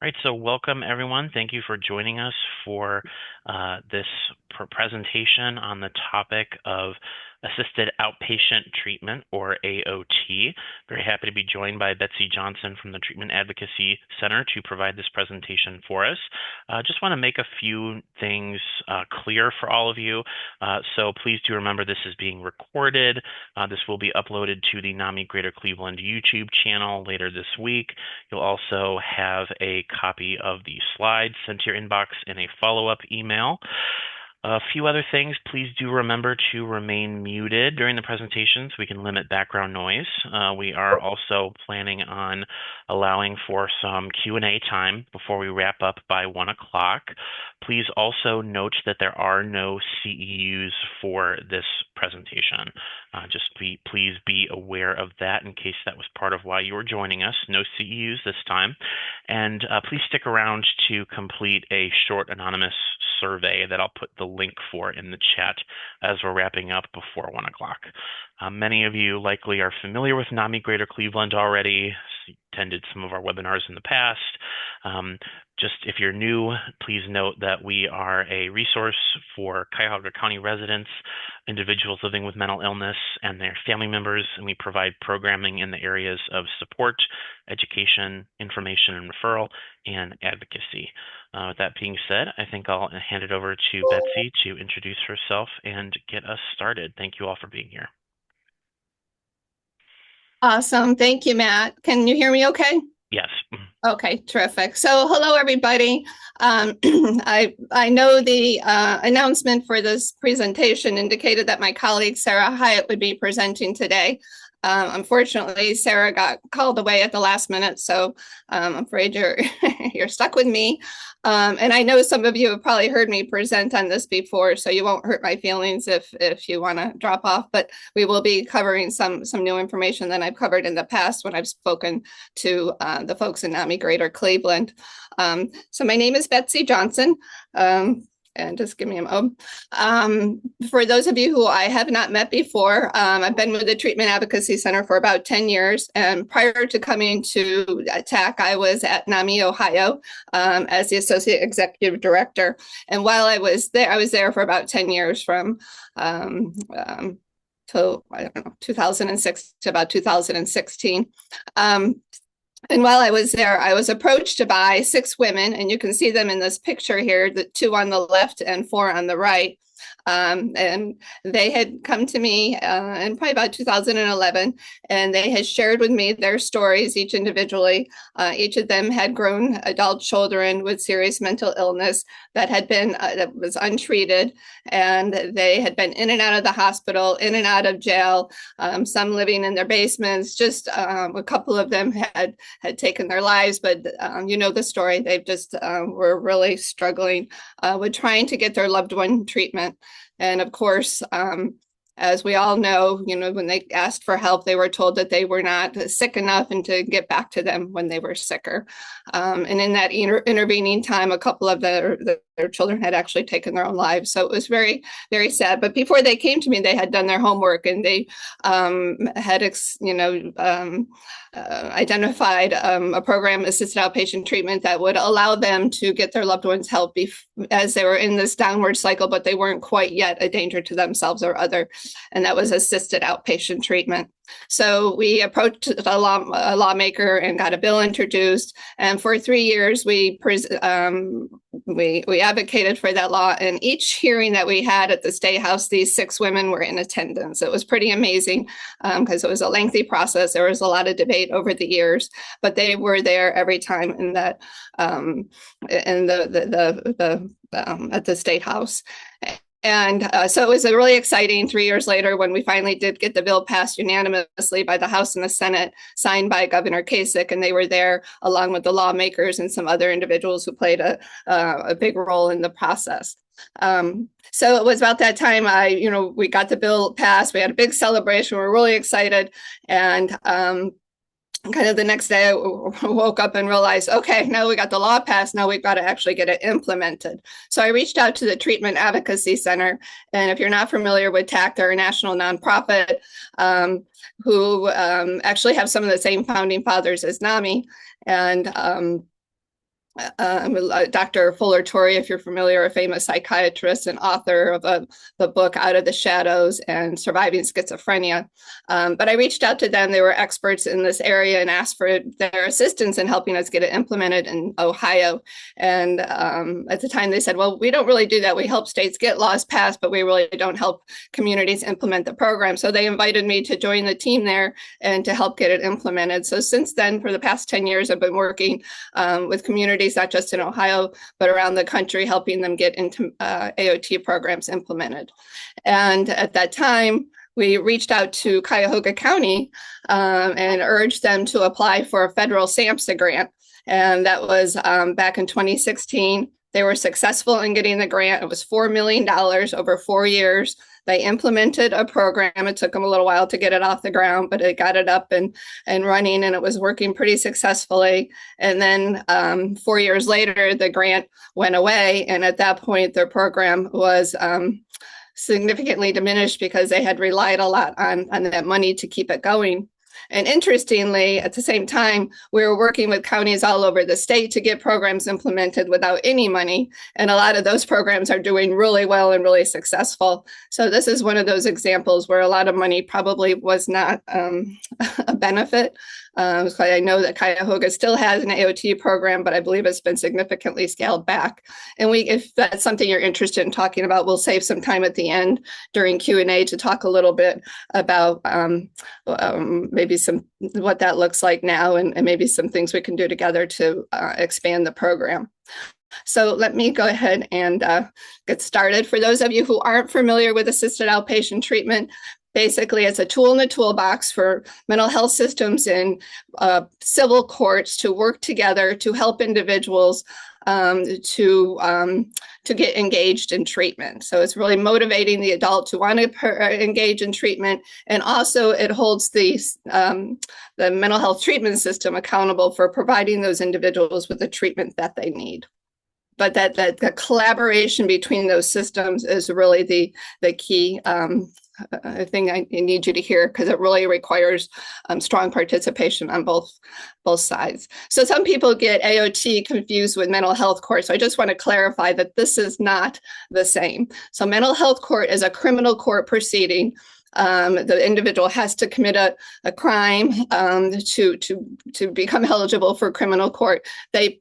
All right, so welcome everyone. Thank you for joining us for this presentation on the topic of assisted outpatient treatment, or AOT. Very happy to be joined by Betsy Johnson from the Treatment Advocacy Center to provide this presentation for us. Just want to make a few things clear for all of you. So please do remember this is being recorded. This will be uploaded to the NAMI Greater Cleveland YouTube channel later this week. You'll also have a copy of the slides sent to your inbox in a follow-up email. A few other things, please do remember to remain muted during the presentation so we can limit background noise. We are also planning on allowing for some Q&A time before we wrap up by 1 o'clock. Please also note that there are no CEUs for this presentation. Please be aware of that in case that was part of why you were joining us. No CEUs this time. And please stick around to complete a short anonymous survey that I'll put the link for in the chat as we're wrapping up before 1 o'clock. Many of you likely are familiar with NAMI Greater Cleveland already, attended some of our webinars in the past. Just if you're new, please note that we are a resource for Cuyahoga County residents, individuals living with mental illness, and their family members, and we provide programming in the areas of support, education, information and referral, and advocacy. With that being said, I think I'll hand it over to Betsy to introduce herself and get us started. Thank you all for being here. Awesome. Thank you, Matt. Can you hear me okay? Yes. Okay, terrific. So hello, everybody. I know the announcement for this presentation indicated that my colleague Sarah Hyatt would be presenting today. Unfortunately, Sarah got called away at the last minute, so I'm afraid you're stuck with me. And I know some of you have probably heard me present on this before, so you won't hurt my feelings if you want to drop off. But we will be covering some new information that I've covered in the past when I've spoken to the folks in NAMI Greater Cleveland. So my name is Betsy Johnson. And just give me a moment. For those of you who I have not met before, I've been with the Treatment Advocacy Center for about 10 years. And prior to coming to TAC, I was at NAMI, Ohio, as the Associate Executive Director. And while I was there for about 10 years from till, I don't know, 2006 to about 2016. And while I was there, I was approached by 6 women, and you can see them in this picture here, the 2 on the left and 4 on the right. And they had come to me in probably about 2011, and they had shared with me their stories, each individually. Each of them had grown adult children with serious mental illness that was untreated, and they had been in and out of the hospital, in and out of jail, some living in their basements. Just a couple of them had taken their lives, but you know the story. They've just were really struggling with trying to get their loved one treatment. And of course, as we all know, when they asked for help, they were told that they were not sick enough and to get back to them when they were sicker. And in that intervening time, a couple of their children had actually taken their own lives. So it was very, very sad. But before they came to me, they had done their homework, and they had, identified a program, assisted outpatient treatment, that would allow them to get their loved ones help as they were in this downward cycle, but they weren't quite yet a danger to themselves or other. And that was assisted outpatient treatment. So we approached a lawmaker and got a bill introduced. And for 3 years, we advocated for that law. And each hearing that we had at the State House, these 6 women were in attendance. It was pretty amazing because it was a lengthy process. There was a lot of debate over the years, but they were there every time in that at the State House. And so it was a really exciting 3 years later when we finally did get the bill passed unanimously by the House and the Senate, signed by Governor Kasich, and they were there along with the lawmakers and some other individuals who played a big role in the process. So it was about that time we got the bill passed. We had a big celebration. We were really excited. And kind of the next day, I woke up and realized, okay, now we got the law passed. Now we've got to actually get it implemented. So I reached out to the Treatment Advocacy Center. And if you're not familiar with TAC, they're a national nonprofit who actually have some of the same founding fathers as NAMI. And Dr. Fuller Torrey, if you're familiar, a famous psychiatrist and author of the book Out of the Shadows and Surviving Schizophrenia. But I reached out to them. They were experts in this area and asked for their assistance in helping us get it implemented in Ohio. And at the time they said, well, we don't really do that. We help states get laws passed, but we really don't help communities implement the program. So they invited me to join the team there and to help get it implemented. So since then, for the past 10 years, I've been working with communities, not just in Ohio, but around the country, helping them get into AOT programs implemented. And at that time, we reached out to Cuyahoga County and urged them to apply for a federal SAMHSA grant. And that was back in 2016. They were successful in getting the grant. It was $4 million over 4 years. They implemented a program. It took them a little while to get it off the ground, but it got it up and running, and it was working pretty successfully. And then 4 years later, the grant went away. And at that point, their program was significantly diminished because they had relied a lot on that money to keep it going. And interestingly, at the same time, we were working with counties all over the state to get programs implemented without any money. And a lot of those programs are doing really well and really successful. So this is one of those examples where a lot of money probably was not a benefit. So I know that Cuyahoga still has an AOT program, but I believe it's been significantly scaled back. And if that's something you're interested in talking about, we'll save some time at the end during Q&A to talk a little bit about maybe what that looks like now, and maybe some things we can do together to expand the program. So let me go ahead and get started. For those of you who aren't familiar with assisted outpatient treatment, basically, it's a tool in the toolbox for mental health systems and civil courts to work together to help individuals to get engaged in treatment. So it's really motivating the adult to want to engage in treatment, and also it holds the mental health treatment system accountable for providing those individuals with the treatment that they need. But that the collaboration between those systems is really the key thing I need you to hear, because it really requires strong participation on both sides. So some people get AOT confused with mental health court. So I just want to clarify that this is not the same. So mental health court is a criminal court proceeding. The individual has to commit a crime to become eligible for criminal court. They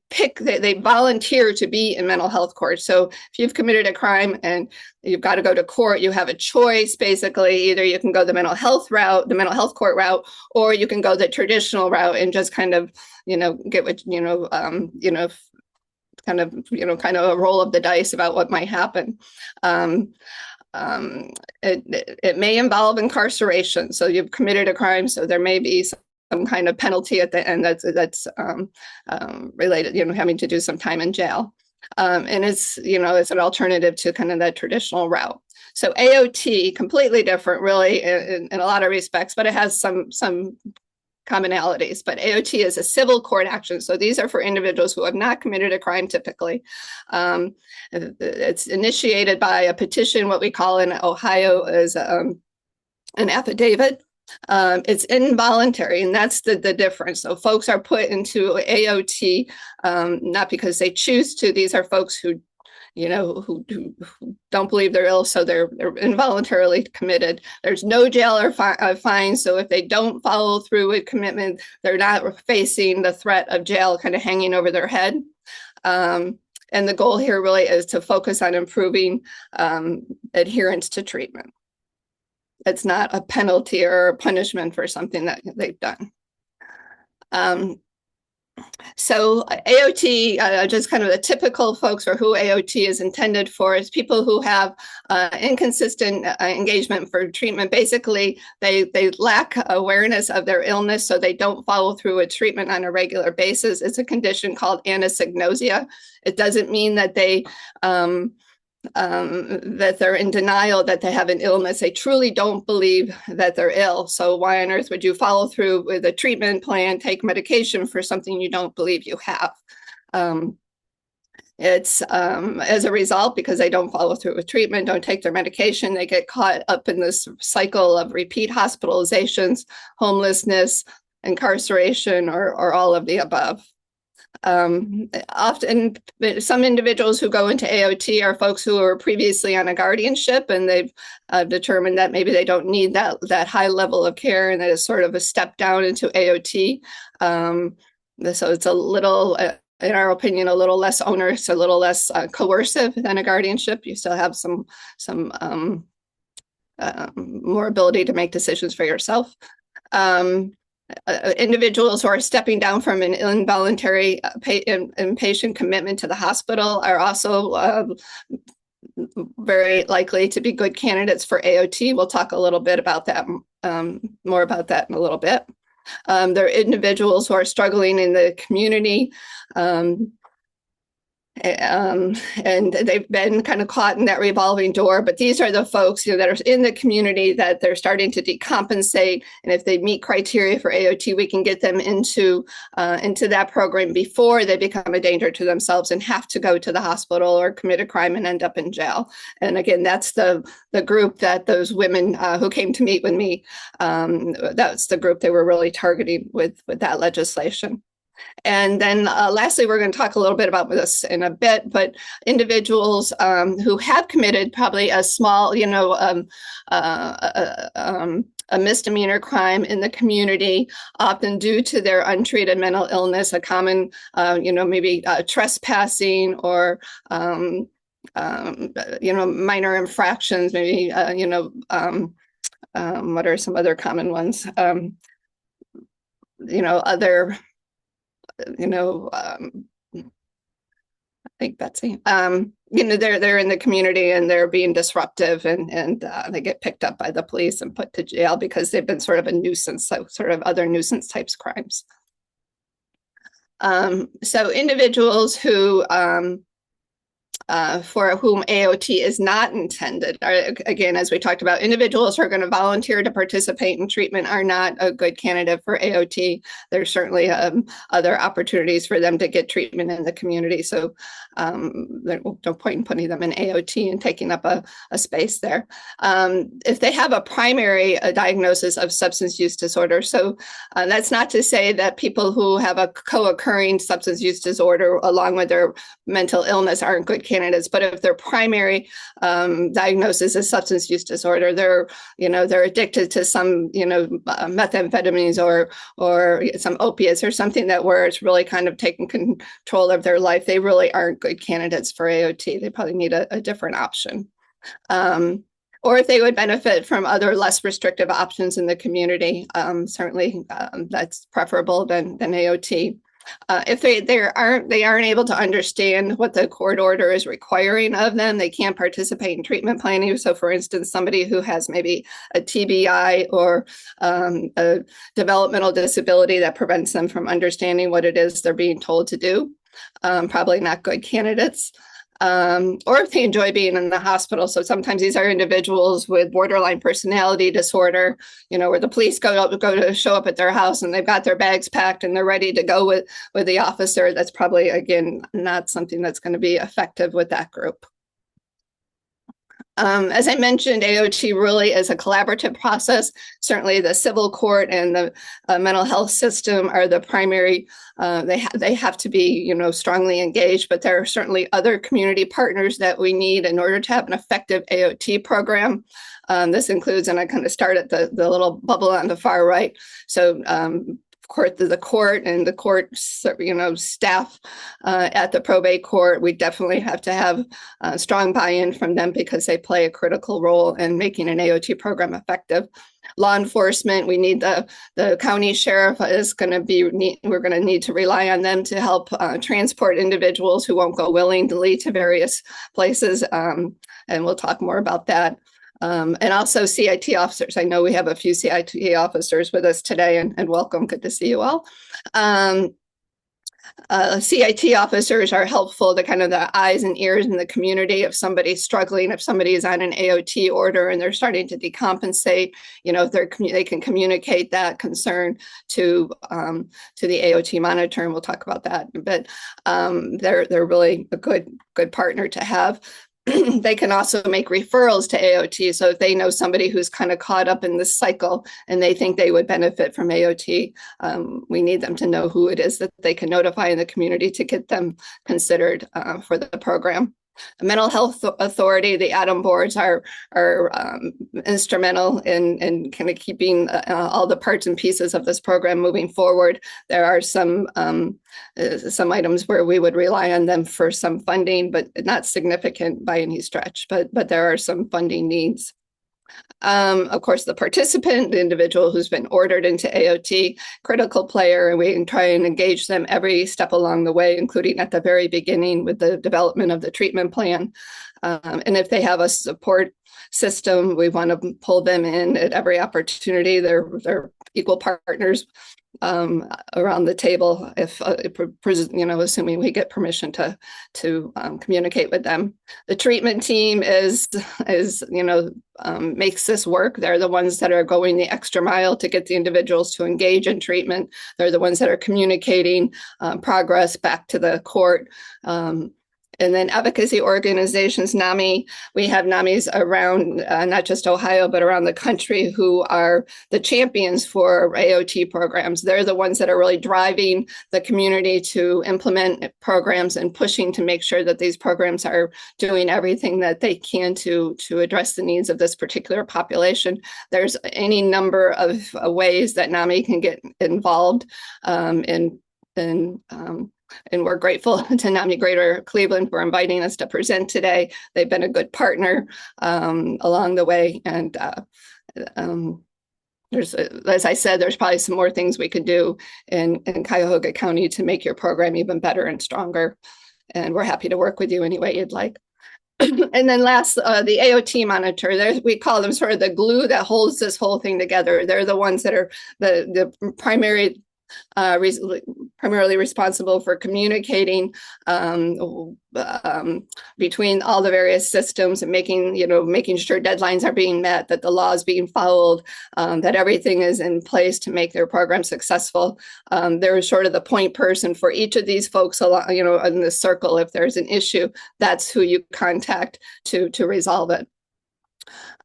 volunteer to be in mental health court. So if you've committed a crime and you've got to go to court, you have a choice. Basically, either you can go the mental health route, the mental health court route, or you can go the traditional route and just kind of, get what, kind of a roll of the dice about what might happen. It may involve incarceration. So you've committed a crime, so there may be some kind of penalty at the end that's related, having to do some time in jail. And it's an alternative to kind of that traditional route. So AOT, completely different, really, in a lot of respects, but it has some commonalities. But AOT is a civil court action. So these are for individuals who have not committed a crime typically. It's initiated by a petition, what we call in Ohio is an affidavit. It's involuntary, and that's the difference. So folks are put into AOT not because they choose to. These are folks who who don't believe they're ill, so they're involuntarily committed. There's no jail or fine, so if they don't follow through with commitment, they're not facing the threat of jail kind of hanging over their head. And the goal here really is to focus on improving adherence to treatment. It's not a penalty or a punishment for something that they've done. So AOT, just kind of the typical folks, or who AOT is intended for, is people who have inconsistent engagement for treatment. Basically, they lack awareness of their illness, so they don't follow through with treatment on a regular basis. It's a condition called anosognosia. It doesn't mean that that they're in denial that they have an illness. They truly don't believe that they're ill. So why on earth would you follow through with a treatment plan, take medication for something you don't believe you have? It's as a result, because they don't follow through with treatment, don't take their medication, they get caught up in this cycle of repeat hospitalizations, homelessness, incarceration, or all of the above. Often, some individuals who go into AOT are folks who were previously on a guardianship, and they've determined that maybe they don't need that high level of care, and that is sort of a step down into AOT. So it's a little, in our opinion, a little less onerous, a little less coercive than a guardianship. You still have some more ability to make decisions for yourself. Individuals who are stepping down from an involuntary inpatient commitment to the hospital are also very likely to be good candidates for AOT. We'll talk a little bit about that, more about that in a little bit. There are individuals who are struggling in the community, and they've been kind of caught in that revolving door, but these are the folks, that are in the community that they're starting to decompensate, and if they meet criteria for AOT, we can get them into that program before they become a danger to themselves and have to go to the hospital or commit a crime and end up in jail. And again, that's the group that those women who came to meet with me, that's the group they were really targeting with that legislation. And then lastly, we're going to talk a little bit about this in a bit, but individuals who have committed probably a small, a misdemeanor crime in the community, often due to their untreated mental illness, a common, maybe trespassing or, minor infractions, maybe, what are some other common ones? Other, I think Betsy, they're in the community and they're being disruptive, and they get picked up by the police and put to jail because they've been sort of a nuisance, so sort of other nuisance types crimes. So individuals who for whom AOT is not intended. Again, as we talked about, individuals who are going to volunteer to participate in treatment are not a good candidate for AOT. There's certainly other opportunities for them to get treatment in the community. So there's no point in putting them in AOT and taking up a space there. If they have a primary diagnosis of substance use disorder, so that's not to say that people who have a co-occurring substance use disorder along with their mental illness aren't good candidates, but if their primary diagnosis is substance use disorder, they're addicted to some methamphetamines or some opiates or something where it's really kind of taking control of their life, they really aren't good candidates for AOT. They probably need a different option. Or if they would benefit from other less restrictive options in the community, certainly that's preferable than AOT. If they aren't able to understand what the court order is requiring of them, they can't participate in treatment planning. So for instance, somebody who has maybe a TBI or a developmental disability that prevents them from understanding what it is they're being told to do, probably not good candidates. Or if they enjoy being in the hospital. So sometimes these are individuals with borderline personality disorder, where the police go to show up at their house and they've got their bags packed and they're ready to go with the officer. That's probably, again, not something that's going to be effective with that group. As I mentioned, AOT really is a collaborative process. Certainly the civil court and the mental health system are the primary, they have to be, strongly engaged, but there are certainly other community partners that we need in order to have an effective AOT program. This includes, and I kind of start at the little bubble on the far right. So the court and the court, staff at the probate court, we definitely have to have strong buy-in from them because they play a critical role in making an AOT program effective. Law enforcement, we need the county sheriff is going to be, we're going to need to rely on them to help transport individuals who won't go willingly to various places. And we'll talk more about that. And also CIT officers. I know we have a few CIT officers with us today, and welcome. Good to see you all. CIT officers are helpful to kind of the eyes and ears in the community if somebody's struggling, if somebody is on an AOT order and they're starting to decompensate, if they can communicate that concern to the AOT monitor, and we'll talk about that in a bit. They're really a good partner to have. they can also make referrals to AOT. So if they know somebody who's kind of caught up in this cycle and they think they would benefit from AOT, we need them to know who it is that they can notify in the community to get them considered for the program. The Mental Health Authority, the ADAM boards are instrumental in kind of keeping all the parts and pieces of this program moving forward. There are some items where we would rely on them for some funding, but not significant by any stretch, but there are some funding needs. Of course, the participant, the individual who's been ordered into AOT, critical player, and we can try and engage them every step along the way, including at the very beginning with the development of the treatment plan. And if they have a support system, we want to pull them in at every opportunity. They're equal partners around the table, if assuming we get permission to communicate with them. The treatment team makes this work. They're the ones that are going the extra mile to get the individuals to engage in treatment. They're the ones that are communicating progress back to the court. And then advocacy organizations, NAMI, we have NAMIs around not just Ohio, but around the country who are the champions for AOT programs. They're the ones that are really driving the community to implement programs and pushing to make sure that these programs are doing everything that they can to address the needs of this particular population. There's any number of ways that NAMI can get involved and we're grateful to NAMI Greater Cleveland for inviting us to present today. They've been a good partner along the way. And as I said, there's probably some more things we could do in Cuyahoga County to make your program even better and stronger. And we're happy to work with you any way you'd like. And then last, the AOT monitor, we call them sort of the glue that holds this whole thing together. They're the ones that are the primarily responsible for communicating between all the various systems and making sure deadlines are being met, that the law is being followed, that everything is in place to make their program successful. They're sort of the point person for each of these folks, in the circle. If there's an issue, that's who you contact to resolve it.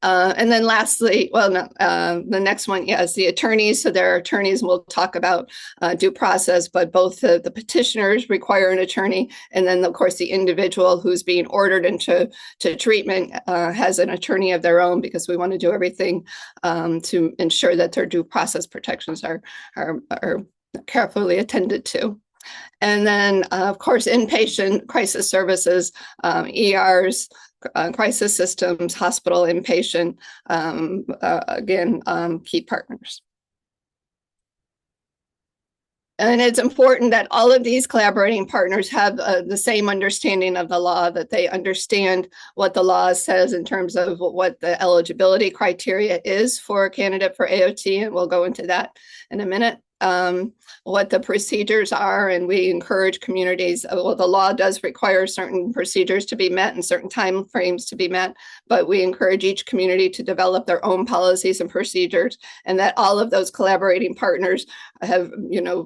And then lastly, the next one, is the attorneys. So there are attorneys, and we'll talk about due process, but both the petitioners require an attorney. And then, of course, the individual who's being ordered into treatment has an attorney of their own, because we want to do everything to ensure that their due process protections are carefully attended to. And then, of course, inpatient crisis services, ERs, crisis systems, hospital, inpatient, key partners. And it's important that all of these collaborating partners have the same understanding of the law, that they understand what the law says in terms of what the eligibility criteria is for a candidate for AOT, and we'll go into that in a minute. What the procedures are, and we encourage communities. Well, the law does require certain procedures to be met and certain time frames to be met, but we encourage each community to develop their own policies and procedures, and that all of those collaborating partners have,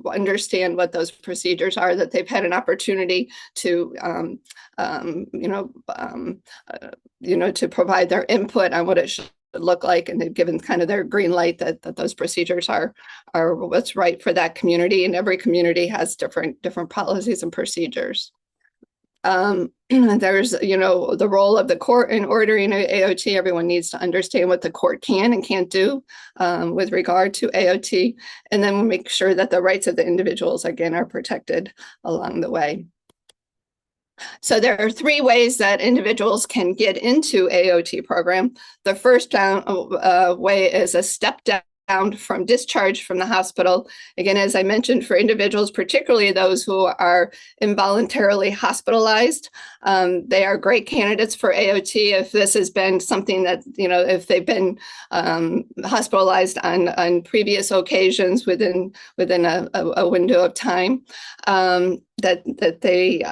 understand what those procedures are, that they've had an opportunity to, to provide their input on what it should look like, and they've given kind of their green light that those procedures are what's right for that community, and every community has different policies and procedures. There's the role of the court in ordering AOT. Everyone needs to understand what the court can and can't do with regard to AOT, and then we'll make sure that the rights of the individuals again are protected along the way. So there are three ways that individuals can get into AOT program. The first way is a step down from discharge from the hospital. Again, as I mentioned, for individuals, particularly those who are involuntarily hospitalized, they are great candidates for AOT if this has been something that, if they've been hospitalized on previous occasions within a window of time. that they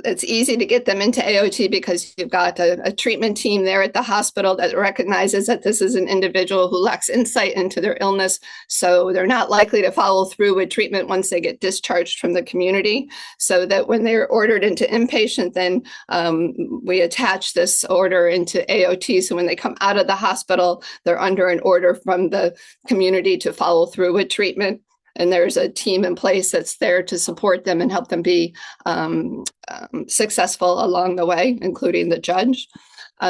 it's easy to get them into AOT because you've got a treatment team there at the hospital that recognizes that this is an individual who lacks insight into their illness, so they're not likely to follow through with treatment once they get discharged from the community. So that when they're ordered into inpatient, then we attach this order into AOT, so when they come out of the hospital, they're under an order from the community to follow through with treatment. And there's a team in place that's there to support them and help them be successful along the way, including the judge.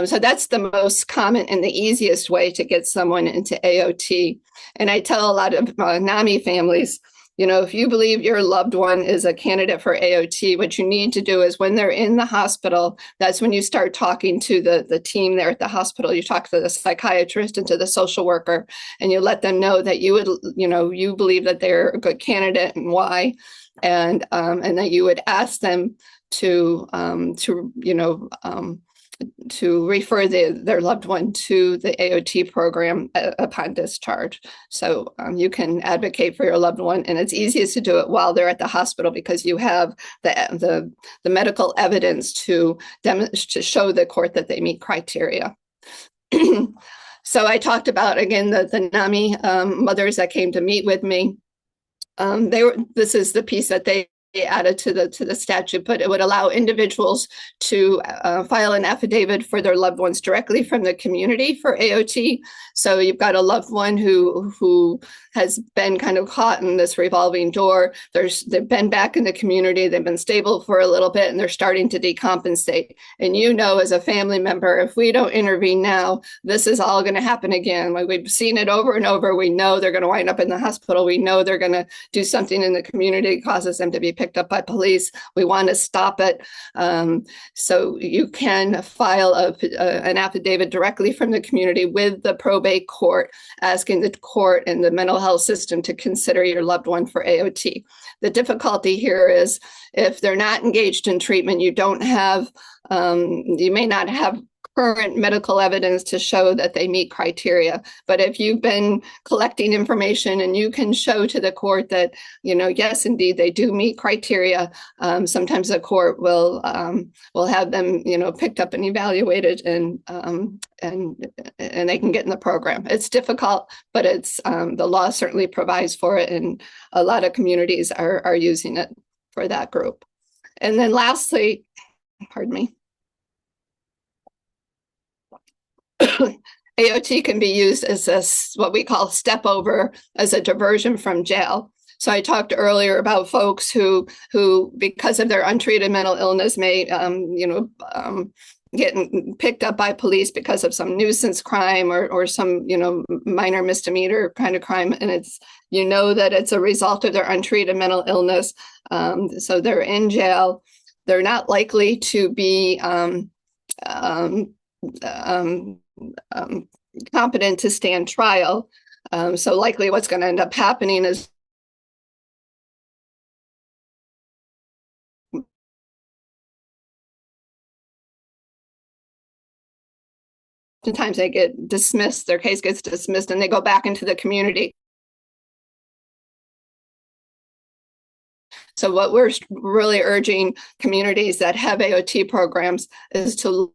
So that's the most common and the easiest way to get someone into AOT. And I tell a lot of NAMI families, you know, if you believe your loved one is a candidate for AOT, what you need to do is when they're in the hospital, that's when you start talking to the team there at the hospital. You talk to the psychiatrist and to the social worker, and you let them know that you would, you know, you believe that they're a good candidate and why, and that you would ask them to to refer their loved one to the AOT program upon discharge. So you can advocate for your loved one, and it's easiest to do it while they're at the hospital because you have the medical evidence to show the court that they meet criteria. So I talked about, again, the NAMI mothers that came to meet with me. This is the piece that they added to the statute, but it would allow individuals to file an affidavit for their loved ones directly from the community for AOT. So you've got a loved one who has been kind of caught in this revolving door. They've been back in the community, they've been stable for a little bit, and they're starting to decompensate. And you know, as a family member, if we don't intervene now, this is all going to happen again. Like, we've seen it over and over. We know they're going to wind up in the hospital. We know they're going to do something in the community that causes them to be picked up by police. We want to stop it. So you can file an affidavit directly from the community with the probate court, asking the court and the mental health system to consider your loved one for AOT. The difficulty here is if they're not engaged in treatment, you may not have current medical evidence to show that they meet criteria. But if you've been collecting information and you can show to the court that, you know, yes, indeed, they do meet criteria, sometimes the court will have them, you know, picked up and evaluated, and they can get in the program. It's difficult, but it's the law certainly provides for it, and a lot of communities are using it for that group. And then lastly, pardon me, AOT can be used as what we call step over, as a diversion from jail. So I talked earlier about folks who because of their untreated mental illness may getting picked up by police because of some nuisance crime or some, you know, minor misdemeanor kind of crime, and it's, you know, that it's a result of their untreated mental illness. So they're in jail. They're not likely to be competent to stand trial. So likely what's going to end up happening is sometimes they get dismissed, their case gets dismissed, and they go back into the community. So what we're really urging communities that have AOT programs is to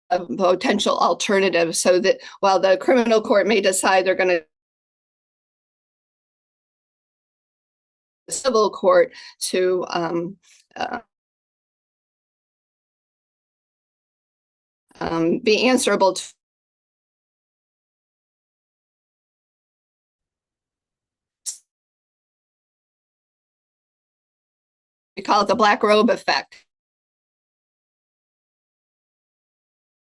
a potential alternative, so that while the criminal court may decide they're going to civil court to be answerable to we call it the black robe effect.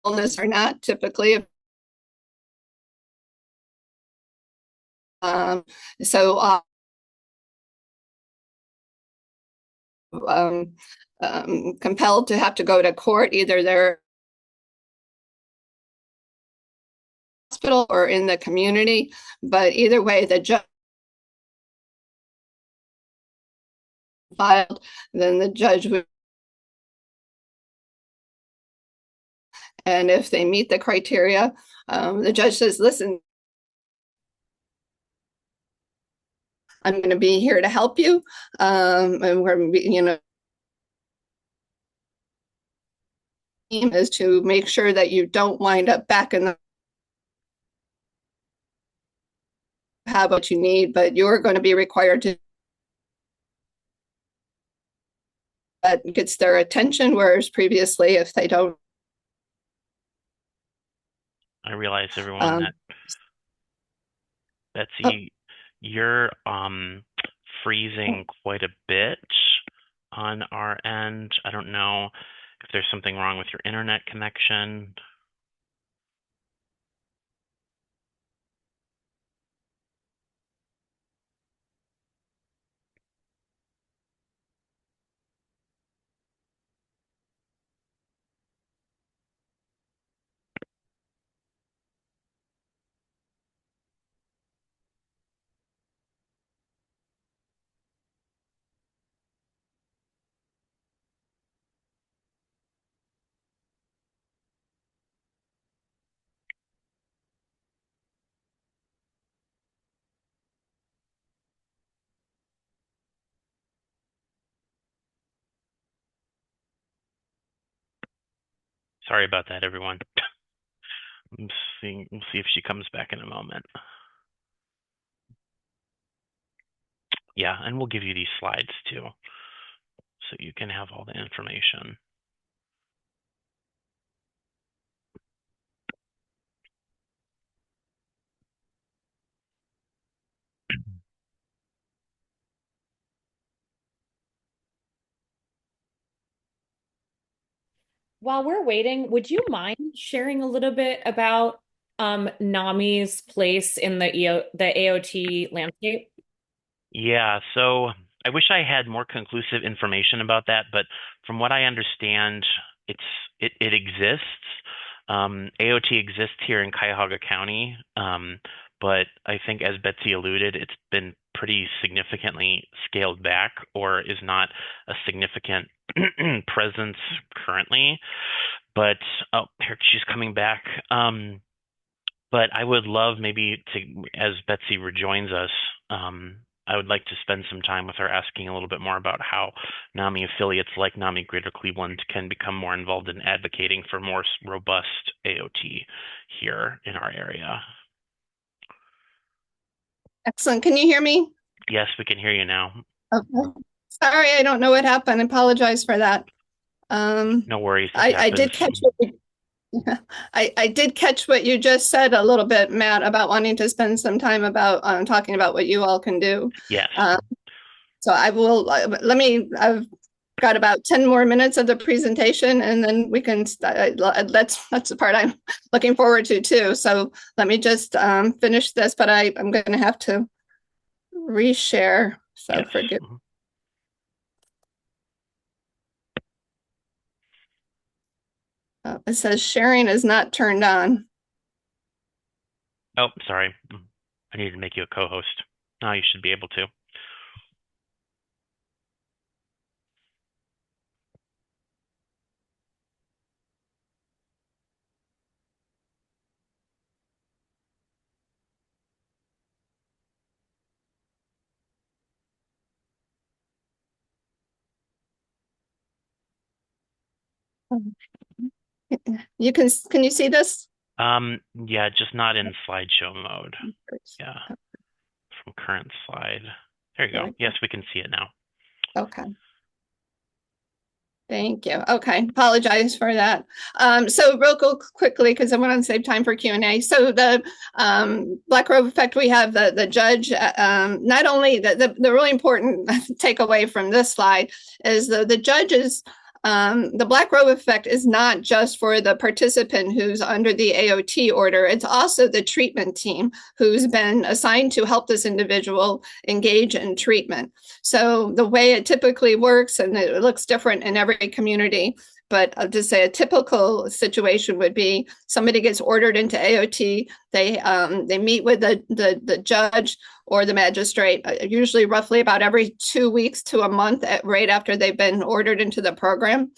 Illness or not, typically. Compelled to have to go to court, either they're hospital or in the community, but either way, the judge filed, then the judge would, and if they meet the criteria, the judge says, listen, I'm going to be here to help you. And we're, is to make sure that you don't wind up back in the have what you need, but you're going to be required to that gets their attention, whereas previously, if they don't. I realize, everyone, that Betsy, you're freezing quite a bit on our end. I don't know if there's something wrong with your internet connection. Sorry about that, everyone. We'll see if she comes back in a moment. Yeah, and we'll give you these slides too, so you can have all the information. While we're waiting, would you mind sharing a little bit about NAMI's place in the AOT landscape? Yeah, so I wish I had more conclusive information about that, but from what I understand, it exists. AOT exists here in Cuyahoga County, but I think, as Betsy alluded, it's been pretty significantly scaled back, or is not a significant presence currently. But oh, here she's coming back. But I would love, maybe, to, as Betsy rejoins us, I would like to spend some time with her asking a little bit more about how NAMI affiliates like NAMI Greater Cleveland can become more involved in advocating for more robust AOT here in our area. Excellent. Can you hear me? Yes, we can hear you now. Okay. Sorry, I don't know what happened. I apologize for that. No worries. I did catch what I did catch what you just said a little bit, Matt, about wanting to spend some time about talking about what you all can do. Yes. So I will, I've got about 10 more minutes of the presentation, and then we can, that's the part I'm looking forward to too. So let me just finish this, but I'm going to have to reshare. So yes. forgive. It says sharing is not turned on. Oh, sorry. I need to make you a co-host. Now you should be able to. Can you see this? Yeah, just not in slideshow mode. Yeah, from current slide. There you go. Yes, we can see it now. Okay. Thank you. Okay, apologize for that. So real quickly, because I want to save time for Q&A. So the Black Robe effect, we have the judge. Not only the really important takeaway from this slide is the judge is the Black Robe effect is not just for the participant who's under the AOT order. It's also the treatment team who's been assigned to help this individual engage in treatment. So the way it typically works, and it looks different in every community, but I'll just say a typical situation would be somebody gets ordered into AOT. They meet with the judge. or the magistrate, usually roughly about every 2 weeks to a month, right after they've been ordered into the program.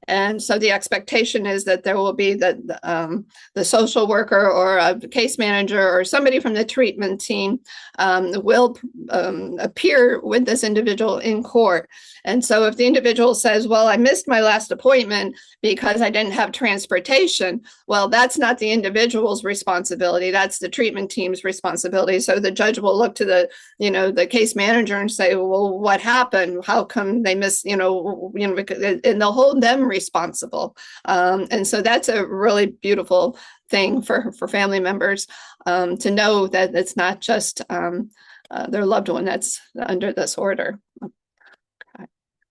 And so the expectation is that there will be the social worker or a case manager or somebody from the treatment team will appear with this individual in court. And so if the individual says, well, I missed my last appointment because I didn't have transportation, well, that's not the individual's responsibility. That's the treatment team's responsibility. So the judge will look to the case manager and say, well, what happened? How come they missed, and they'll hold them responsible. And so that's a really beautiful thing for family members to know that it's not just their loved one that's under this order.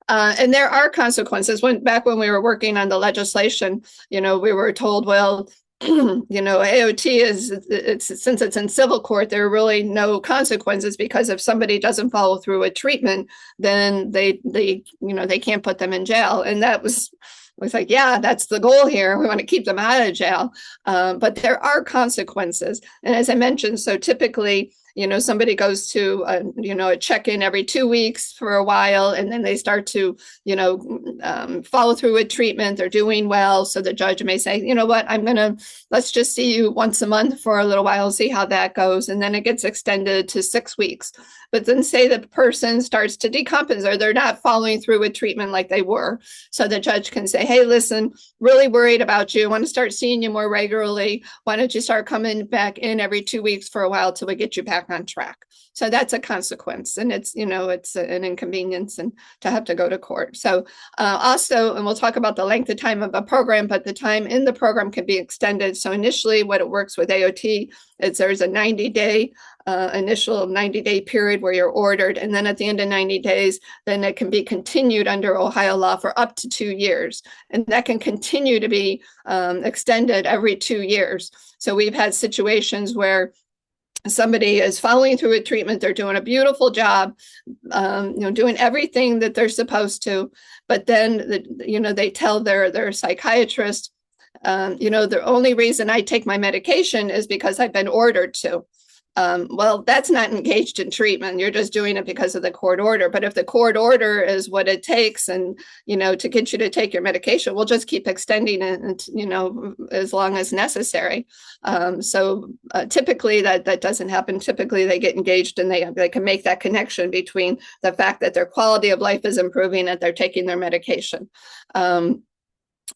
And there are consequences. Back when we were working on the legislation, we were told, well, AOT since it's in civil court, there are really no consequences, because if somebody doesn't follow through with treatment, then they can't put them in jail. And that was like, yeah, that's the goal here. We want to keep them out of jail. But there are consequences. And as I mentioned, so typically, somebody goes to a check-in every 2 weeks for a while, and then they start to, follow through with treatment. They're doing well. So the judge may say, you know what, let's just see you once a month for a little while, see how that goes. And then it gets extended to 6 weeks. But then say the person starts to decompensate, or they're not following through with treatment like they were. So the judge can say, hey, listen, really worried about you. I want to start seeing you more regularly. Why don't you start coming back in every 2 weeks for a while till we get you back on track? So that's a consequence, and it's an inconvenience and to have to go to court. So also, and we'll talk about the length of time of a program, but the time in the program can be extended. So initially, what it works with AOT is there's a 90-day initial 90-day period where you're ordered, and then at the end of 90 days, then it can be continued under Ohio law for up to 2 years, and that can continue to be extended every 2 years. So we've had situations where somebody is following through with treatment. They're doing a beautiful job, doing everything that they're supposed to. But then, they tell their psychiatrist, the only reason I take my medication is because I've been ordered to. Well, that's not engaged in treatment. You're just doing it because of the court order. But if the court order is what it takes, and, to get you to take your medication, we'll just keep extending it, as long as necessary. So typically that doesn't happen. Typically they get engaged, and they can make that connection between the fact that their quality of life is improving, that they're taking their medication.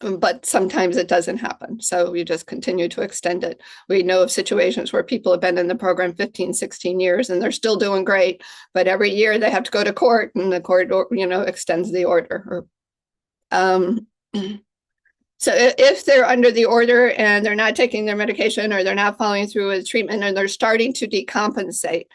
But sometimes it doesn't happen. So you just continue to extend it. We know of situations where people have been in the program 15, 16 years, and they're still doing great. But every year they have to go to court, and the court, extends the order. So if they're under the order and they're not taking their medication, or they're not following through with treatment, and they're starting to decompensate,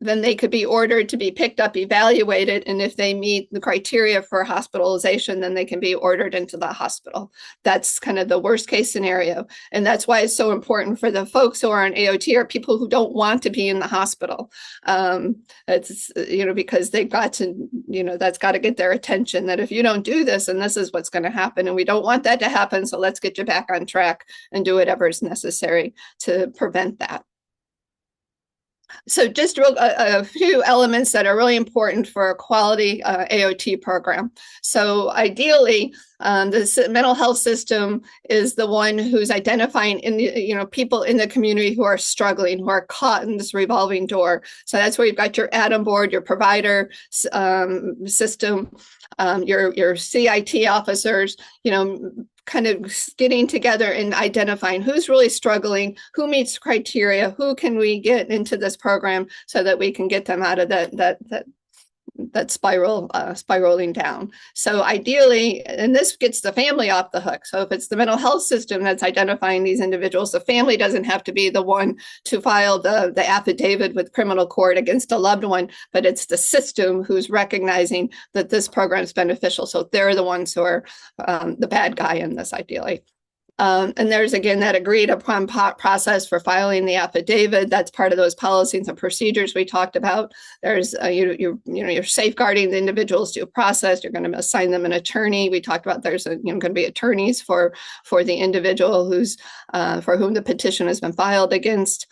then they could be ordered to be picked up, evaluated, and if they meet the criteria for hospitalization, then they can be ordered into the hospital. That's kind of the worst case scenario. And that's why it's so important for the folks who are on AOT, or people who don't want to be in the hospital. It's, because they've got to, that's got to get their attention, that if you don't do this, and this is what's going to happen, and we don't want that to happen. So let's get you back on track and do whatever is necessary to prevent that. So just a few elements that are really important for a quality AOT program. So ideally, the mental health system is the one who's identifying people in the community who are struggling, who are caught in this revolving door. So that's where you've got your ADAM board, your provider system, your CIT officers, kind of getting together and identifying who's really struggling, who meets criteria, who can we get into this program so that we can get them out of that spiraling down. So ideally, and this gets the family off the hook. So if it's the mental health system that's identifying these individuals, the family doesn't have to be the one to file the affidavit with criminal court against a loved one, but it's the system who's recognizing that this program is beneficial. So they're the ones who are the bad guy in this, ideally. And there's, again, that agreed upon process for filing the affidavit. That's part of those policies and procedures we talked about. There's, you're safeguarding the individual's due process. You're going to assign them an attorney. We talked about there's going to be attorneys for the individual for whom the petition has been filed against.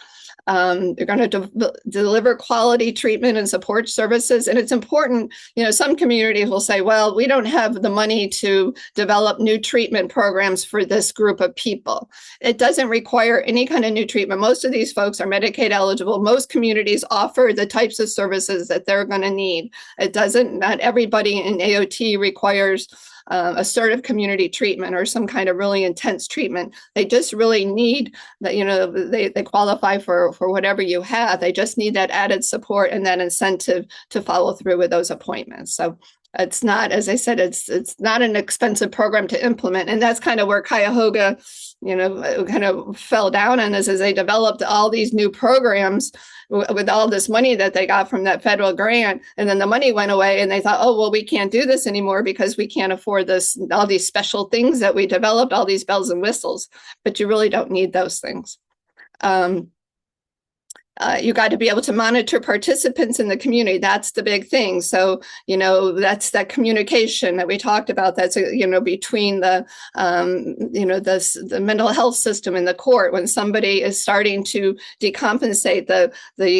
They're going to deliver quality treatment and support services. And it's important, some communities will say, well, we don't have the money to develop new treatment programs for this group of people. It doesn't require any kind of new treatment. Most of these folks are Medicaid eligible. Most communities offer the types of services that they're going to need. Not everybody in AOT requires assertive community treatment or some kind of really intense treatment. They just really need that, they qualify for whatever you have. They just need that added support and that incentive to follow through with those appointments. So it's not, as I said, it's not an expensive program to implement. And that's kind of where Cuyahoga, kind of fell down on this, as they developed all these new programs with all this money that they got from that federal grant. And then the money went away and they thought, oh, well, we can't do this anymore because we can't afford this, all these special things that we developed, all these bells and whistles, but you really don't need those things. You got to be able to monitor participants in the community. That's the big thing. So, that's that communication that we talked about. That's, between the mental health system and the court. When somebody is starting to decompensate, the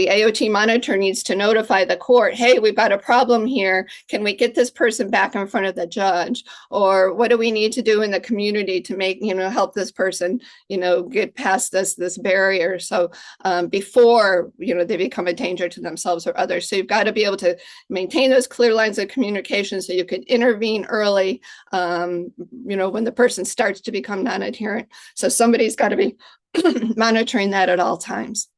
AOT monitor needs to notify the court, hey, we've got a problem here. Can we get this person back in front of the judge? Or what do we need to do in the community to make, help this person, get past this barrier? So before they become a danger to themselves or others. So you've got to be able to maintain those clear lines of communication so you can intervene early, when the person starts to become non-adherent. So somebody's got to be monitoring that at all times.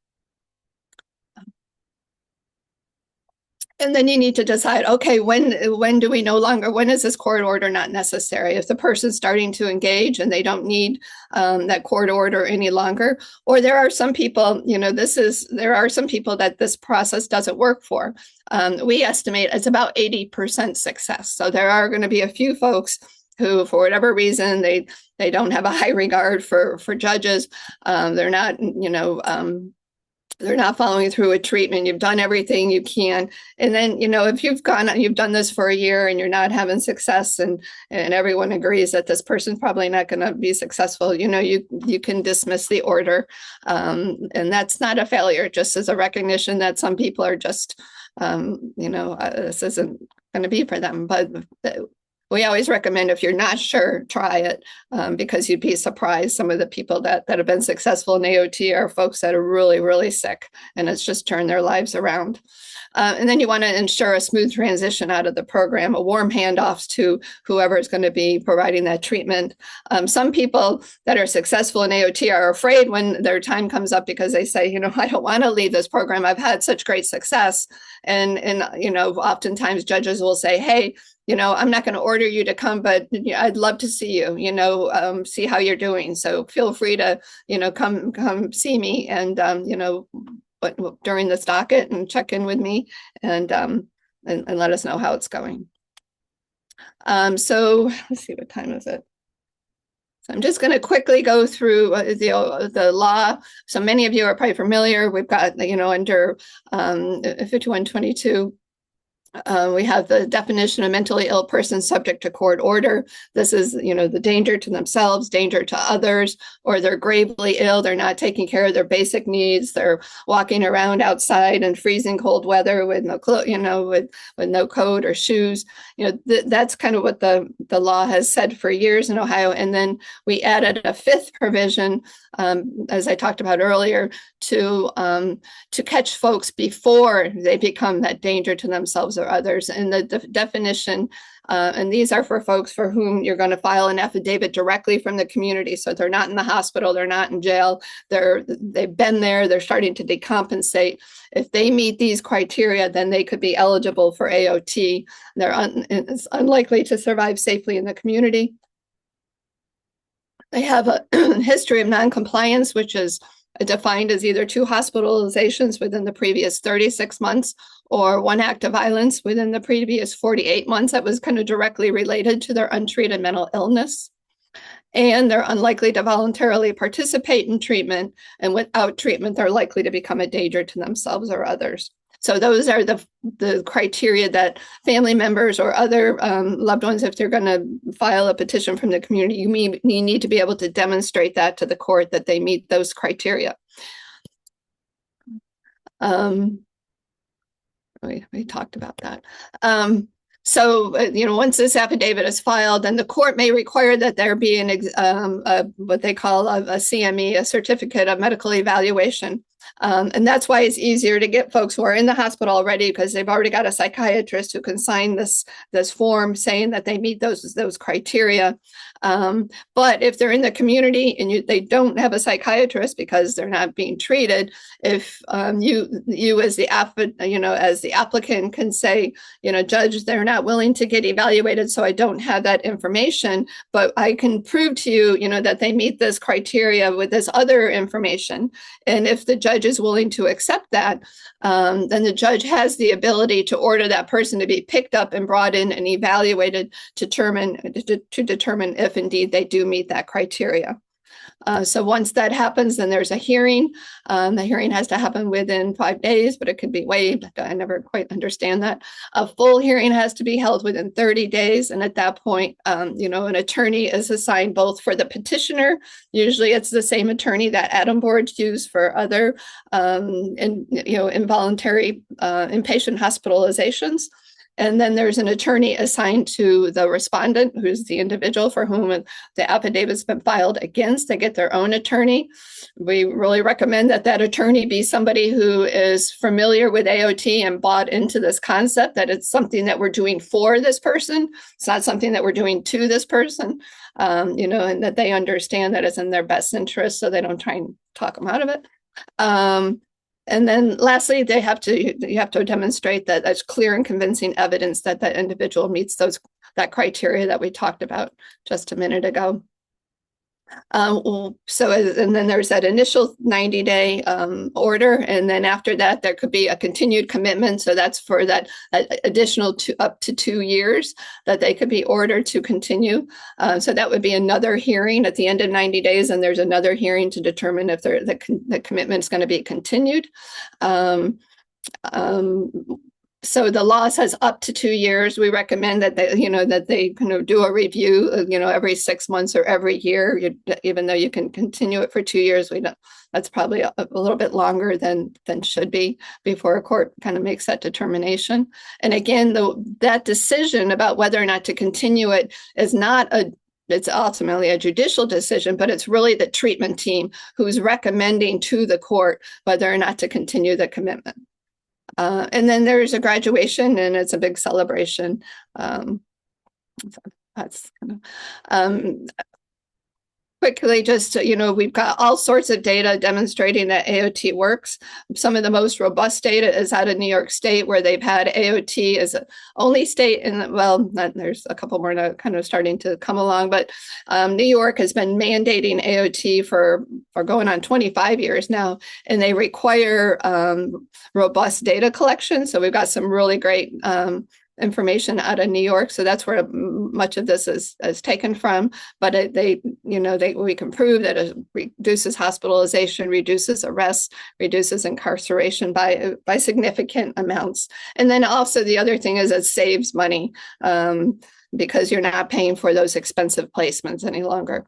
And then you need to decide, okay, when do we when is this court order not necessary? If the person's starting to engage and they don't need that court order any longer, or there are some people, there are some people that this process doesn't work for. We estimate it's about 80% success. So there are going to be a few folks who, for whatever reason, they don't have a high regard for judges. They're not, they're not following through with treatment. You've done everything you can. And then, if you've done this for a year and you're not having success and everyone agrees that this person's probably not going to be successful, you can dismiss the order. And that's not a failure, just as a recognition that some people are just, this isn't going to be for them. But we always recommend, if you're not sure, try it, because you'd be surprised. Some of the people that have been successful in AOT are folks that are really, really sick, and it's just turned their lives around. And then you want to ensure a smooth transition out of the program, a warm handoffs to whoever is going to be providing that treatment. Some people that are successful in AOT are afraid when their time comes up because they say, I don't want to leave this program. I've had such great success. And oftentimes judges will say, hey, I'm not going to order you to come, but I'd love to see you, see how you're doing. So feel free to, come see me and, but during this docket and check in with me and let us know how it's going. So let's see, what time is it? So I'm just going to quickly go through the law. So many of you are probably familiar. We've got, under 5122, we have the definition of mentally ill person subject to court order. This is, the danger to themselves, danger to others, or they're gravely ill. They're not taking care of their basic needs. They're walking around outside in freezing cold weather with no with no coat or shoes. That's kind of what the law has said for years in Ohio. And then we added a fifth provision, as I talked about earlier, to catch folks before they become that danger to themselves or others. And the definition, and these are for folks for whom you're going to file an affidavit directly from the community. So they're not in the hospital, they're not in jail, they've been there, they're starting to decompensate. If they meet these criteria, then they could be eligible for AOT. It's unlikely to survive safely in the community. They have a history of noncompliance, which is defined as either 2 hospitalizations within the previous 36 months or 1 act of violence within the previous 48 months that was kind of directly related to their untreated mental illness. And they're unlikely to voluntarily participate in treatment, and without treatment, they're likely to become a danger to themselves or others. So those are the criteria that family members or other loved ones, if they're going to file a petition from the community, you need to be able to demonstrate that to the court that they meet those criteria. We talked about that. So, once this affidavit is filed, then the court may require that there be what they call a CME, a certificate of medical evaluation. And that's why it's easier to get folks who are in the hospital already, because they've already got a psychiatrist who can sign this form saying that they meet those criteria. But if they're in the community and they don't have a psychiatrist because they're not being treated, if you as the applicant can say, Judge, they're not willing to get evaluated, so I don't have that information, but I can prove to you, that they meet this criteria with this other information. And if the judge is willing to accept that, then the judge has the ability to order that person to be picked up and brought in and evaluated to determine if indeed they do meet that criteria. So once that happens, then there's a hearing. The hearing has to happen within 5 days, but it could be waived. I never quite understand that. A full hearing has to be held within 30 days. And at that point, an attorney is assigned both for the petitioner. Usually it's the same attorney that Adam boards use for other involuntary inpatient hospitalizations. And then there's an attorney assigned to the respondent, who's the individual for whom the affidavit's been filed against. They get their own attorney. We really recommend that attorney be somebody who is familiar with AOT and bought into this concept that it's something that we're doing for this person. It's not something that we're doing to this person, and that they understand that it's in their best interest, so they don't try and talk them out of it. And then lastly, you have to demonstrate that there's clear and convincing evidence that that individual meets that criteria that we talked about just a minute ago. And then there's that initial 90-day order, and then after that there could be a continued commitment. So that's for that additional up to 2 years that they could be ordered to continue. So that would be another hearing at the end of 90 days, and there's another hearing to determine if the commitment is going to be continued. So the law says up to 2 years. We recommend that they kind of do a review, every 6 months or every year. Even though you can continue it for 2 years, that's probably a little bit longer than should be before a court kind of makes that determination. And again, that decision about whether or not to continue it is it's ultimately a judicial decision, but it's really the treatment team who's recommending to the court whether or not to continue the commitment. And then there's a graduation, and it's a big celebration. So that's kind of quickly, just we've got all sorts of data demonstrating that AOT works. Some of the most robust data is out of New York State, where they've had AOT as the only state there's a couple more that kind of starting to come along, but New York has been mandating AOT for going on 25 years now, and they require robust data collection. So we've got some really great information out of New York. So that's where much of this is taken from. But we can prove that it reduces hospitalization, reduces arrests, reduces incarceration by significant amounts. And then also the other thing is it saves money because you're not paying for those expensive placements any longer.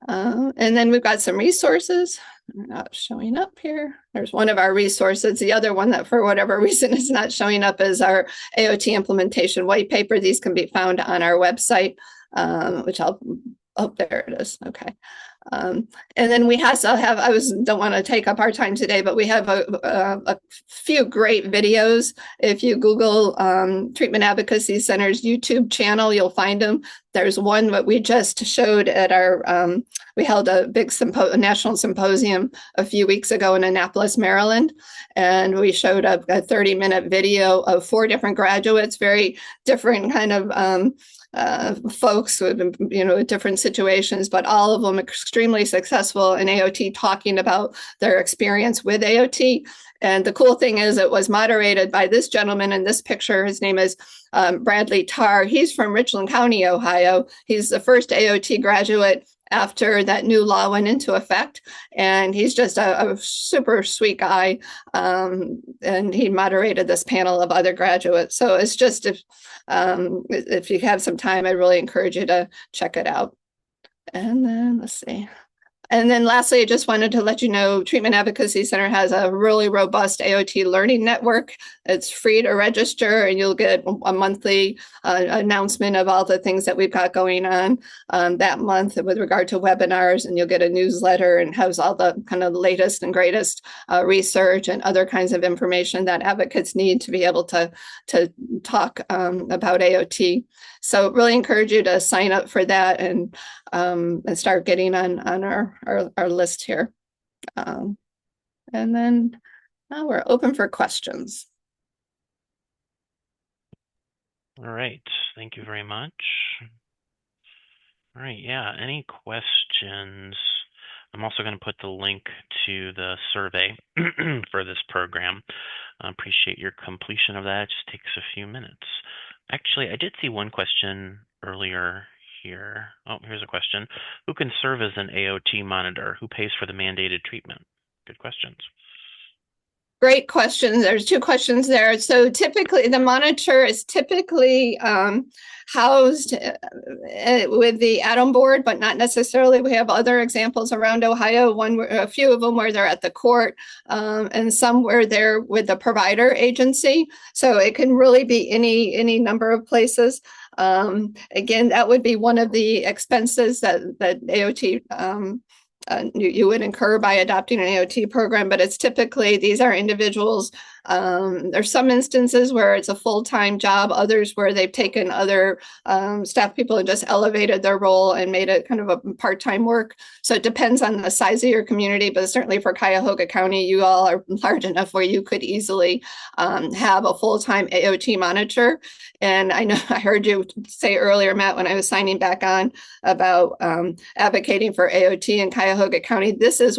And then we've got some resources. They're not showing up here. There's one of our resources. The other one that for whatever reason is not showing up is our AOT implementation white paper. These can be found on our website, which there it is. Okay. And then we also have, don't want to take up our time today, but we have a few great videos. If you Google Treatment Advocacy Center's YouTube channel, you'll find them. There's one that we just showed at we held a big national symposium a few weeks ago in Annapolis, Maryland. And we showed a 30-minute video of 4 different graduates, very different kind of folks with different situations, but all of them extremely successful in AOT, talking about their experience with AOT. And the cool thing is it was moderated by this gentleman in this picture. His name is Bradley Tarr. He's from Richland County, Ohio. He's the first AOT graduate after that new law went into effect. And he's just a super sweet guy. And he moderated this panel of other graduates. So it's just, if you have some time, I really encourage you to check it out. And then let's see. And then lastly, I just wanted to let you know, Treatment Advocacy Center has a really robust AOT learning network. It's free to register, and you'll get a monthly announcement of all the things that we've got going on that month with regard to webinars, and you'll get a newsletter and has all the kind of latest and greatest research and other kinds of information that advocates need to be able to talk about AOT. So really encourage you to sign up for that and start getting on our list here. And then now we're open for questions. All right, thank you very much. All right, yeah, any questions? I'm also going to put the link to the survey for this program. I appreciate your completion of that. It just takes a few minutes. Actually, I did see one question earlier here. Oh, here's a question. Who can serve as an AOT monitor? Who pays for the mandated treatment? Good questions. Great question. There's two questions there. So typically, the monitor is typically housed with the Adam board, but not necessarily. We have other examples around Ohio, a few of them where they're at the court, and some where they're with the provider agency. So it can really be any number of places. Again, that would be one of the expenses that AOT you would incur by adopting an AOT program, but it's typically, these are individuals. There's some instances where it's a full-time job, others where they've taken other staff people and just elevated their role and made it kind of a part-time work. So it depends on the size of your community, but certainly for Cuyahoga County, you all are large enough where you could easily have a full-time AOT monitor. And I know I heard you say earlier, Matt, when I was signing back on about advocating for AOT in Cuyahoga County. This is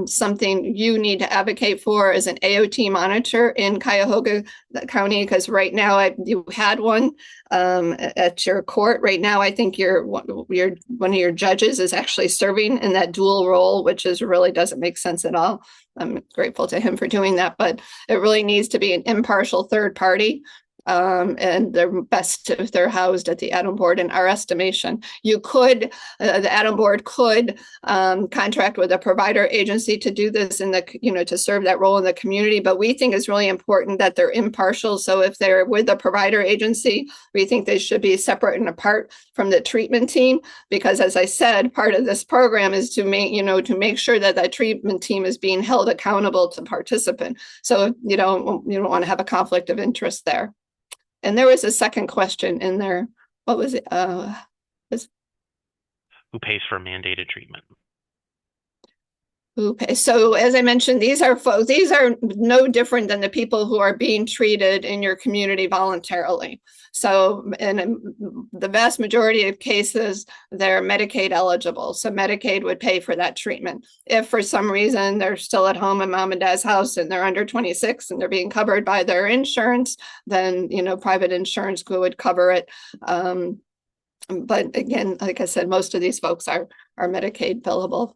something you need to advocate for as an AOT monitor in Cuyahoga County, because right now you had one at your court. Right now, I think one of your judges is actually serving in that dual role, which really doesn't make sense at all. I'm grateful to him for doing that, but it really needs to be an impartial third party. And they're best if they're housed at the Adam board. In our estimation, you could, the Adam board could contract with a provider agency to do this to serve that role in the community. But we think it's really important that they're impartial. So if they're with a provider agency, we think they should be separate and apart from the treatment team, because as I said, part of this program is to make sure that that treatment team is being held accountable to participant. So you don't want to have a conflict of interest there. And there was a second question in there. What was it? Who pays for mandated treatment? So as I mentioned, these are no different than the people who are being treated in your community voluntarily. So in the vast majority of cases, they're Medicaid eligible. So Medicaid would pay for that treatment. If for some reason they're still at home in mom and dad's house and they're under 26 and they're being covered by their insurance, then private insurance would cover it. But again, like I said, most of these folks are Medicaid billable.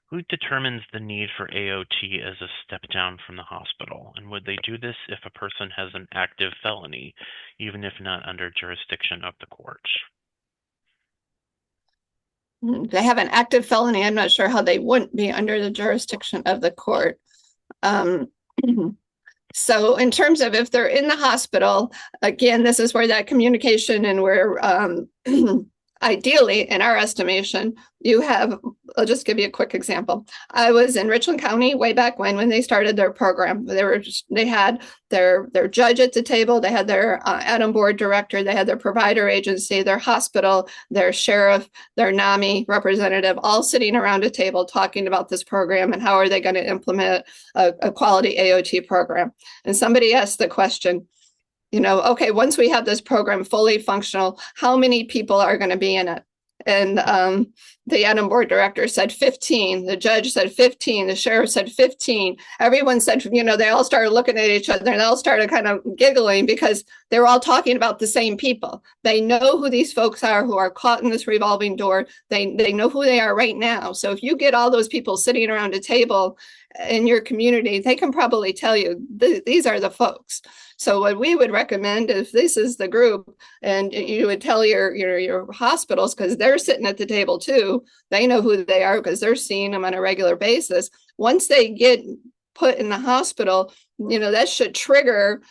Who determines the need for AOT as a step down from the hospital? And would they do this if a person has an active felony, even if not under jurisdiction of the court? They have an active felony. I'm not sure how they wouldn't be under the jurisdiction of the court. So in terms of if they're in the hospital, again, this is where that communication and where ideally, in our estimation, I'll just give you a quick example. I was in Richland County way back when they started their program. They had their judge at the table, they had their Adam board director, they had their provider agency, their hospital, their sheriff, their NAMI representative, all sitting around a table talking about this program and how are they going to implement a quality AOT program. And somebody asked the question, okay, once we have this program fully functional, how many people are going to be in it? And the Adam board director said 15. The judge said 15. The sheriff said 15. Everyone said, they all started looking at each other and they all started kind of giggling because they were all talking about the same people. They know who these folks are who are caught in this revolving door. They know who they are right now. So if you get all those people sitting around a table in your community, they can probably tell you these are the folks. So what we would recommend, if this is the group, and you would tell your hospitals, because they're sitting at the table too, they know who they are because they're seeing them on a regular basis. Once they get put in the hospital, that should trigger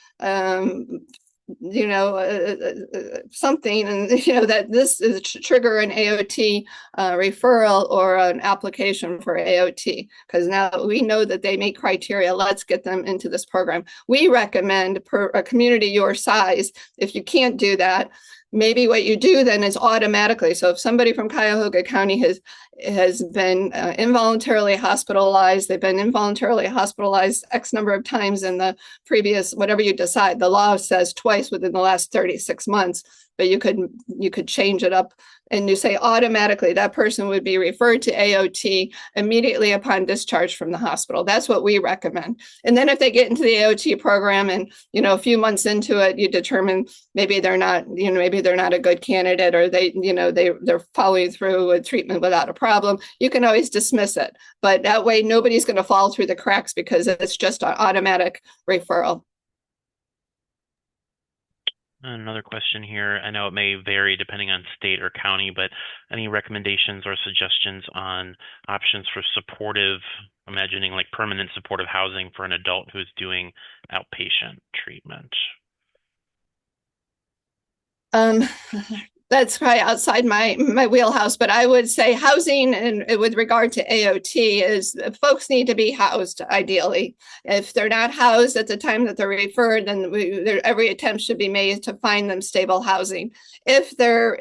something, and that this is trigger an AOT referral or an application for AOT, because now we know that they meet criteria. Let's get them into this program. We recommend, per a community your size, if you can't do that, maybe what you do then is automatically, so if somebody from Cuyahoga County has been involuntarily hospitalized, they've been involuntarily hospitalized X number of times in the previous, whatever you decide, the law says twice within the last 36 months, but you could change it up, and you say automatically that person would be referred to AOT immediately upon discharge from the hospital. That's what we recommend. And then if they get into the AOT program and, a few months into it, you determine maybe they're not a good candidate, or they're following through with treatment without a problem, you can always dismiss it. But that way, nobody's going to fall through the cracks because it's just an automatic referral. Another question here. I know it may vary depending on state or county, but any recommendations or suggestions on options for supportive, imagining like permanent supportive housing for an adult who's doing outpatient treatment? That's probably outside my wheelhouse, but I would say housing, and with regard to AOT, is folks need to be housed ideally. If they're not housed at the time that they're referred, then every attempt should be made to find them stable housing. If they're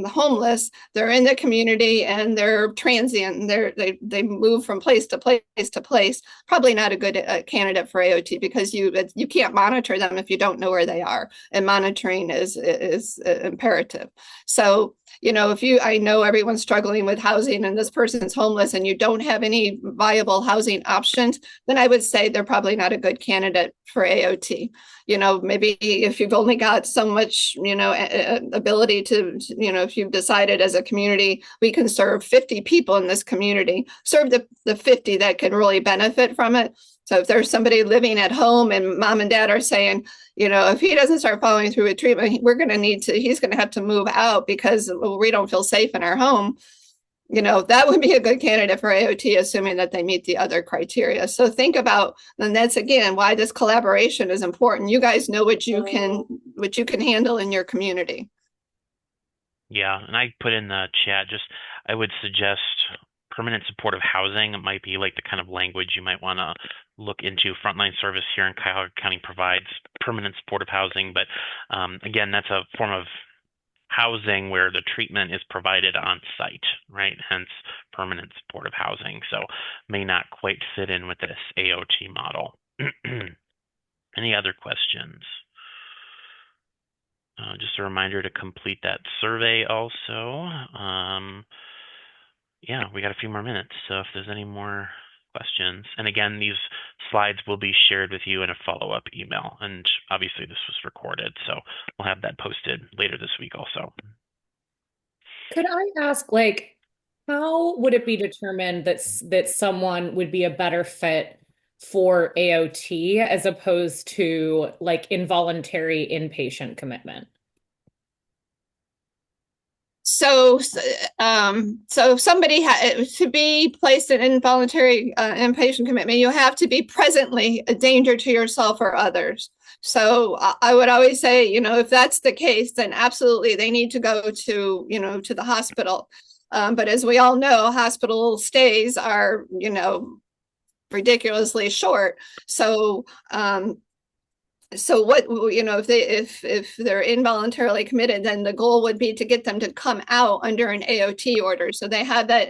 homeless, they're in the community and they're transient, they move from place to place to place, probably not a good candidate for AOT, because you can't monitor them if you don't know where they are, and monitoring is imperative. So, I know everyone's struggling with housing and this person's homeless and you don't have any viable housing options, then I would say they're probably not a good candidate for AOT. Maybe if you've only got so much, ability to, if you've decided as a community, we can serve 50 people in this community, serve the 50 that can really benefit from it. So if there's somebody living at home and mom and dad are saying, if he doesn't start following through with treatment, he's going to have to move out because we don't feel safe in our home. That would be a good candidate for AOT, assuming that they meet the other criteria. So think about, and that's again why this collaboration is important. You guys know what you can handle in your community. Yeah, and I put in the chat, I would suggest permanent supportive housing. It might be like the kind of language you might want to look into. Frontline Service here in Cuyahoga County provides permanent supportive housing, but again, that's a form of housing where the treatment is provided on site, right? Hence permanent supportive housing. So may not quite fit in with this AOT model. Any other questions? Just a reminder to complete that survey also. Yeah, we got a few more minutes, so if there's any more questions. And again, these slides will be shared with you in a follow-up email. And obviously this was recorded, so we'll have that posted later this week also. Could I ask, how would it be determined that someone would be a better fit for AOT as opposed to involuntary inpatient commitment? So if somebody to be placed in involuntary inpatient commitment, you have to be presently a danger to yourself or others. So I would always say, if that's the case, then absolutely they need to go to, to the hospital. But as we all know, hospital stays are, ridiculously short. So what, if they're involuntarily committed, then the goal would be to get them to come out under an AOT order. So they have that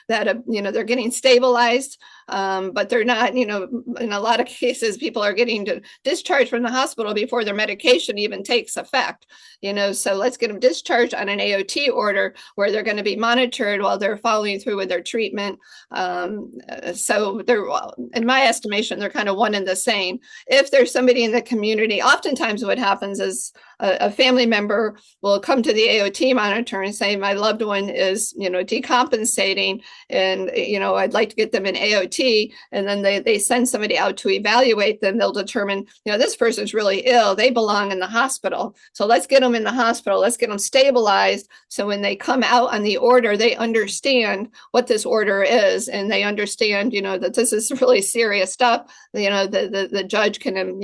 they're getting stabilized, but they're not, in a lot of cases, people are getting discharged from the hospital before their medication even takes effect. So let's get them discharged on an AOT order where they're going to be monitored while they're following through with their treatment. So they're, in my estimation, they're kind of one and the same. If there's somebody in the community, oftentimes what happens is a family member will come to the AOT monitor and say, my loved one is, decompensating, and, I'd like to get them in AOT. And then they send somebody out to evaluate them. They'll determine, this person's really ill. They belong in the hospital. So let's get them in the hospital. Let's get them stabilized. So when they come out on the order, they understand what this order is, and they understand, that this is really serious stuff. The judge can,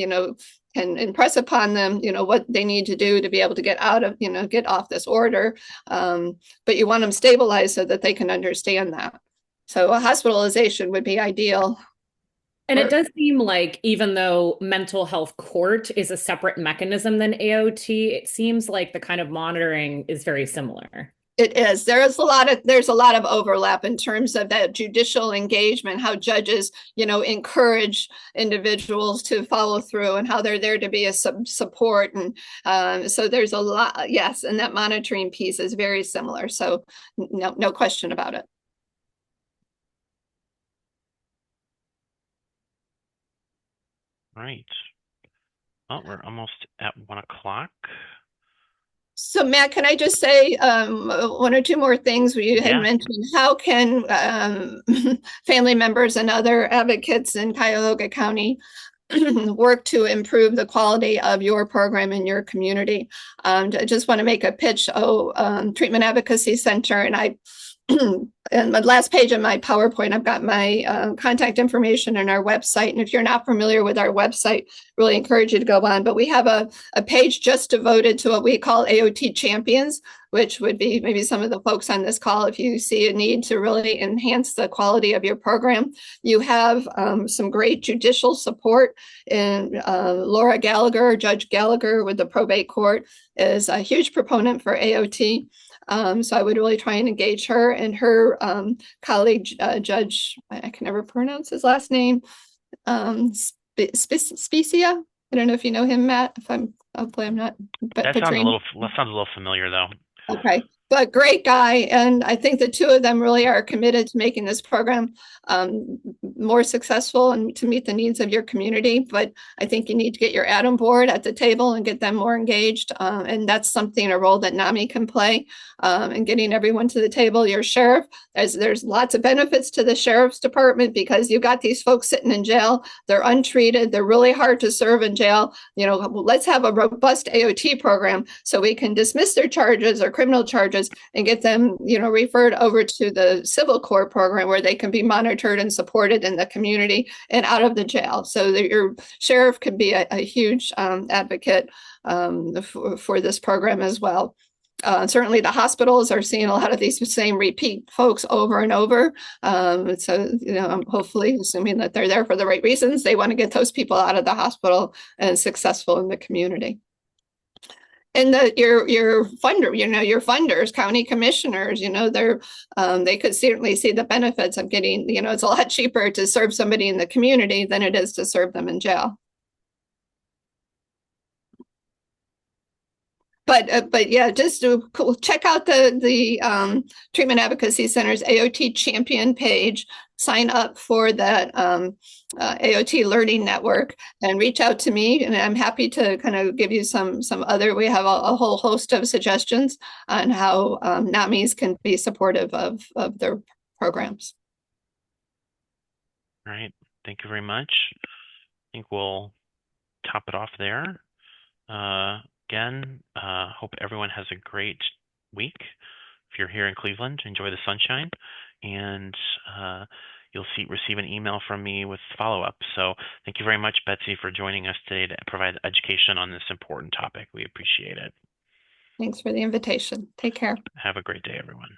can impress upon them, what they need to do to be able to get off this order. But you want them stabilized so that they can understand that. So a hospitalization would be ideal. And it does seem like even though mental health court is a separate mechanism than AOT, it seems like the kind of monitoring is very similar. It is. There's a lot of overlap in terms of that judicial engagement, how judges, encourage individuals to follow through, and how they're there to be a support. And so there's a lot, yes, and that monitoring piece is very similar. So no question about it. Right. Well, we're almost at 1 o'clock. So Matt, can I just say one or two more things? You had mentioned, how can family members and other advocates in Cuyahoga County work to improve the quality of your program in your community? I just want to make a pitch. Treatment Advocacy Center, and I and the last page of my PowerPoint, I've got my contact information and our website. And if you're not familiar with our website, really encourage you to go on. But we have a page just devoted to what we call AOT champions, which would be maybe some of the folks on this call. If you see a need to really enhance the quality of your program, you have some great judicial support. And Laura Gallagher, Judge Gallagher with the probate court, is a huge proponent for AOT. So I would really try and engage her, and her colleague, Judge, I can never pronounce his last name, Specia. I don't know if you know him, Matt. Hopefully I'm not. That sounds a little familiar, though. Okay, but great guy. And I think the two of them really are committed to making this program more successful and to meet the needs of your community. But I think you need to get your Adam board at the table and get them more engaged. And that's a role that NAMI can play, and getting everyone to the table. Your sheriff, there's lots of benefits to the sheriff's department, because you got these folks sitting in jail. They're untreated. They're really hard to serve in jail. Let's have a robust AOT program so we can dismiss their charges or criminal charges and get them, referred over to the civil court program, where they can be monitored and supported in the community and out of the jail. So that your sheriff can be a huge advocate for this program as well. Certainly the hospitals are seeing a lot of these same repeat folks over and over. So, hopefully, assuming that they're there for the right reasons, they want to get those people out of the hospital and successful in the community. And your funders, county commissioners, they could certainly see the benefits of getting, it's a lot cheaper to serve somebody in the community than it is to serve them in jail. But yeah, just to check out the Treatment Advocacy Center's AOT Champion page, sign up for that AOT Learning Network, and reach out to me, and I'm happy to kind of give you some other. We have a whole host of suggestions on how NAMIs can be supportive of their programs. All right, thank you very much. I think we'll top it off there. Again, hope everyone has a great week. If you're here in Cleveland, enjoy the sunshine, and you'll receive an email from me with follow-up. So thank you very much, Betsy, for joining us today to provide education on this important topic. We appreciate it. Thanks for the invitation. Take care. Have a great day, everyone.